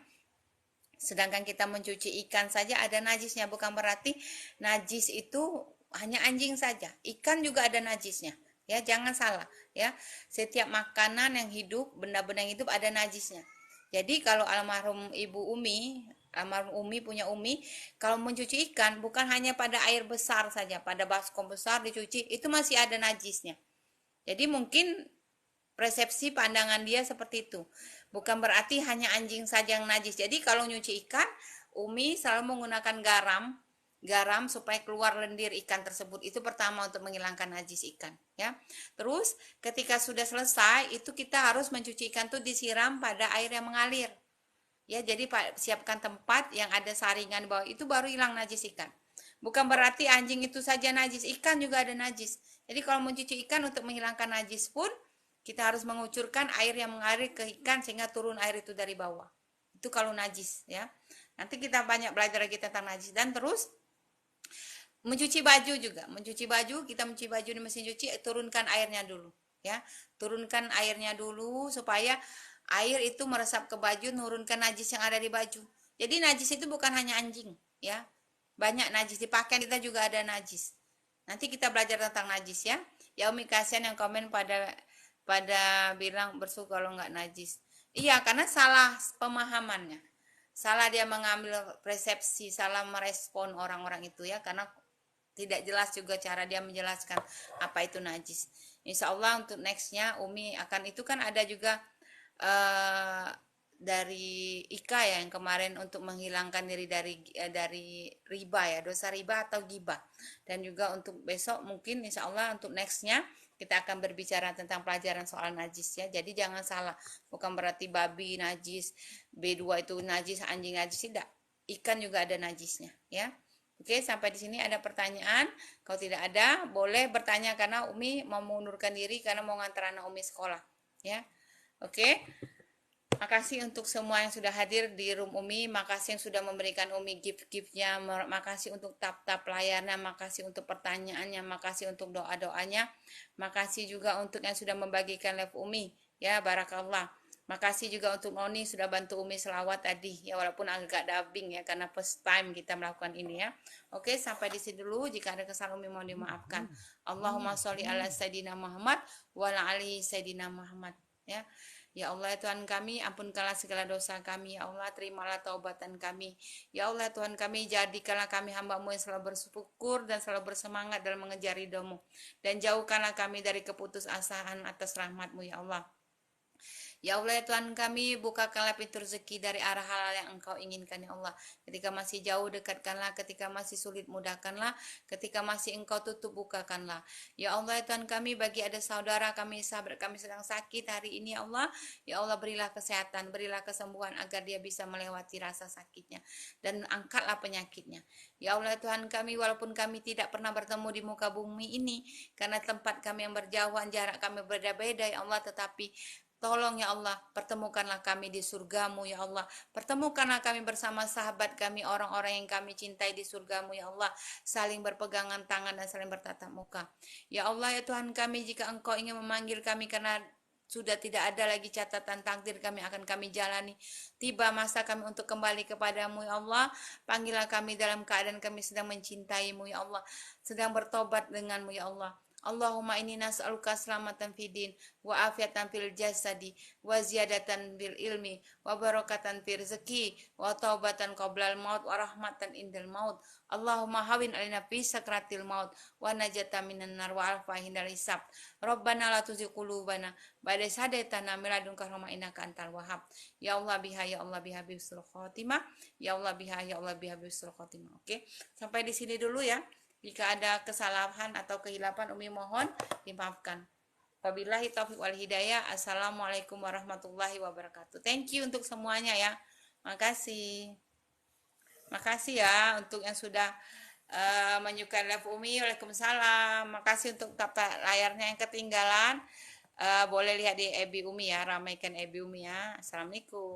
Sedangkan kita mencuci ikan saja ada najisnya, bukan berarti najis itu hanya anjing saja, ikan juga ada najisnya ya, jangan salah ya. Setiap makanan yang hidup, benda-benda yang hidup ada najisnya. Jadi kalau almarhum Ibu Umi, almarhum Umi punya Umi, kalau mencuci ikan bukan hanya pada air besar saja, pada baskom besar dicuci itu masih ada najisnya. Jadi mungkin persepsi pandangan dia seperti itu, bukan berarti hanya anjing saja yang najis. Jadi kalau nyuci ikan, Umi selalu menggunakan garam supaya keluar lendir ikan tersebut. Itu pertama untuk menghilangkan najis ikan ya. Terus ketika sudah selesai itu kita harus mencuci ikan tuh disiram pada air yang mengalir ya. Jadi siapkan tempat yang ada saringan bawah, itu baru hilang najis ikan. Bukan berarti anjing itu saja najis, ikan juga ada najis. Jadi kalau mencuci ikan untuk menghilangkan najis pun kita harus mengucurkan air yang mengalir ke ikan sehingga turun air itu dari bawah. Itu kalau najis ya. Nanti kita banyak belajar lagi tentang najis. Dan terus mencuci baju juga, kita mencuci baju di mesin cuci, turunkan airnya dulu ya, turunkan airnya dulu supaya air itu meresap ke baju, menurunkan najis yang ada di baju. Jadi najis itu bukan hanya anjing, ya. Banyak najis di pakaian kita juga ada najis. Nanti kita belajar tentang najis ya. Ya Umi kasihan yang komen pada bilang bersuh kalau nggak najis. Iya, karena salah pemahamannya. Salah dia mengambil persepsi, salah merespon orang-orang itu ya, karena tidak jelas juga cara dia menjelaskan apa itu najis. Insya Allah untuk nextnya Umi akan itu kan ada juga dari Ika ya yang kemarin untuk menghilangkan diri dari riba ya, dosa riba atau gibah. Dan juga untuk besok mungkin insya Allah untuk nextnya kita akan berbicara tentang pelajaran soal najis ya. Jadi jangan salah, bukan berarti babi najis, B2 itu najis, anjing najis, tidak. Ikan juga ada najisnya ya. Oke, sampai di sini ada pertanyaan. Kalau tidak ada, boleh bertanya karena Umi mau mengundurkan diri karena mau ngantar anak Umi sekolah ya. Oke. Makasih untuk semua yang sudah hadir di room Umi, makasih yang sudah memberikan Umi gift-giftnya, makasih untuk tap-tap layarnya, makasih untuk pertanyaannya, makasih untuk doa-doanya, makasih juga untuk yang sudah membagikan live Umi, ya barakallah. Makasih juga untuk Noni sudah bantu Umi selawat tadi, ya walaupun agak dubbing ya, karena first time kita melakukan ini ya. Oke, sampai di sini dulu, jika ada kesalahan Umi mohon dimaafkan. Allahumma sholli ala Sayyidina Muhammad, wa ala alihi Sayyidina Muhammad, ya. Ya Allah Tuhan kami, ampunkanlah segala dosa kami. Ya Allah, terimalah taubatan kami. Ya Allah Tuhan kami, jadikanlah kami hamba-Mu yang selalu bersyukur dan selalu bersemangat dalam mengejar ridho-Mu. Dan jauhkanlah kami dari keputusasaan atas rahmat-Mu ya Allah. Ya Allah ya Tuhan kami, bukakanlah pintu rezeki dari arah halal yang Engkau inginkan ya Allah. Ketika masih jauh, dekatkanlah. Ketika masih sulit, mudahkanlah. Ketika masih Engkau tutup, bukakanlah. Ya Allah ya Tuhan kami, bagi ada saudara kami, sahabat kami sedang sakit hari ini ya Allah. Ya Allah berilah kesehatan, berilah kesembuhan agar dia bisa melewati rasa sakitnya. Dan angkatlah penyakitnya. Ya Allah Tuhan kami, walaupun kami tidak pernah bertemu di muka bumi ini, karena tempat kami yang berjauhan, jarak kami berbeda-beda ya Allah, tetapi tolong ya Allah, pertemukanlah kami di surgamu ya Allah. Pertemukanlah kami bersama sahabat kami, orang-orang yang kami cintai di surgamu ya Allah. Saling berpegangan tangan dan saling bertatap muka. Ya Allah ya Tuhan kami, jika Engkau ingin memanggil kami karena sudah tidak ada lagi catatan takdir kami akan kami jalani. Tiba masa kami untuk kembali kepadamu ya Allah. Panggillah kami dalam keadaan kami sedang mencintaimu ya Allah. Sedang bertobat denganmu ya Allah. Allahumma inni nas'aluka selamatan fid din wa afiatan fil jasadi wa ziyadatan bil ilmi wa barakatan fil rezeki wa taubatan qoblal maut wa rahmatan indal maut. Allahumma hawin alina fi sakratil maut wa najata minan nar wa alfa hindal hisab. Rabbana la tuzigh qulubana ba'da idh hadaitana min ladunka rahmah innaka antal wahhab. Ya Allah biha ya Allah biha bisul khotimah. Ya Allah biha ya Allah biha bisul khotimah. Oke, sampai di sini dulu ya. Jika ada kesalahan atau kehilapan Umi mohon dimaafkan. Wabillahi taufiq wal hidayah. Assalamualaikum warahmatullahi wabarakatuh. Thank you untuk semuanya ya. Makasih. Makasih ya untuk yang sudah menyukai live Umi. Waalaikumsalam. Makasih untuk tap layarnya yang ketinggalan. Boleh lihat di Ebi Umi ya. Ramaikan Ebi Umi ya. Assalamualaikum.